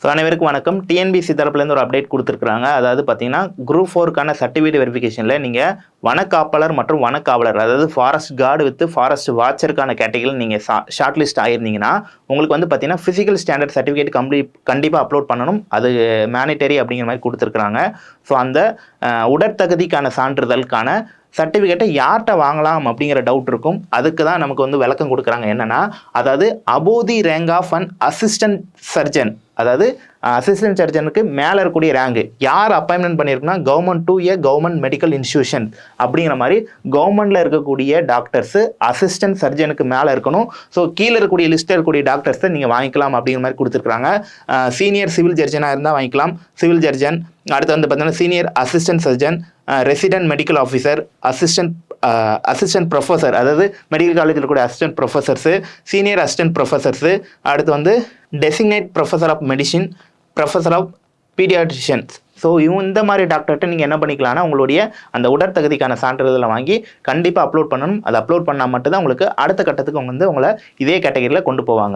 அனைவருக்கும் வணக்கம். டிஎன்பிஎஸ்சி தரப்புலேருந்து ஒரு அப்டேட் கொடுத்துருக்காங்க. அதாவது பார்த்தீங்கன்னா குரூப் 4க்கான சர்டிஃபிகேட் வெரிஃபிகேஷனில் நீங்கள் வனக்காப்பாளர் மற்றும் வனக்காவலர், அதாவது ஃபாரஸ்ட் கார்டு வித் ஃபாரஸ்ட் வாட்சருக்கான கேட்டகரியில் நீங்கள் ஷார்ட் லிஸ்ட் ஆகிருந்தீங்கன்னா உங்களுக்கு வந்து பார்த்தீங்கன்னா ஃபிசிக்கல் ஸ்டாண்டர்ட் சர்டிஃபிகேட் கண்டிப்பாக அப்லோட் பண்ணணும். அது மேனிட்டரி அப்படிங்கிற மாதிரி கொடுத்துருக்குறாங்க. ஸோ அந்த உடற்தகுதிக்கான சான்றிதழுக்கான சர்டிஃபிகேட்டை யார்கிட்ட வாங்கலாம் அப்படிங்கிற டவுட் இருக்கும். அதுக்கு தான் நமக்கு வந்து விளக்கம் கொடுக்குறாங்க. என்னென்னா, அதாவது above the rank of an assistant surgeon, அதாவது அசிஸ்டன்ட் சர்ஜனுக்கு மேலே இருக்கக்கூடிய ரேங்கு யார் அப்பாயின்மெண்ட் பண்ணியிருக்குன்னா government to a government medical institution அப்படிங்கிற மாதிரி கவர்மெண்ட்டில் இருக்கக்கூடிய டாக்டர்ஸு அசிஸ்டன்ட் சர்ஜனுக்கு மேலே இருக்கணும். ஸோ கீழே இருக்கக்கூடிய லிஸ்ட்டில் இருக்கக்கூடிய டாக்டர்ஸை நீங்கள் வாங்கிக்கலாம் அப்படிங்கிற மாதிரி கொடுத்துருக்காங்க. சீனியர் சிவில் சர்ஜனாக இருந்தால் வாங்கிக்கலாம், சிவில் சர்ஜன். அடுத்து வந்து பார்த்தீங்கன்னா senior assistant surgeon, resident medical officer, assistant professor, அதாவது மெடிக்கல் காலேஜில் கூட assistant professors, senior assistant professors, அடுத்து வந்து designate professor of medicine, professor of paediatricians. So இந்த மாதிரி டாக்டர்கிட்ட நீங்கள் என்ன பண்ணிக்கலாம்னா உங்களுடைய அந்த உடற்தகுதிக்கான சான்றிதழை வாங்கி கண்டிப்பாக அப்லோட் பண்ணணும். அதை அப்லோட் பண்ணால் மட்டும்தான் உங்களுக்கு அடுத்த கட்டத்துக்கு வந்து உங்களை இதே கேட்டகரியில் கொண்டு போவாங்க.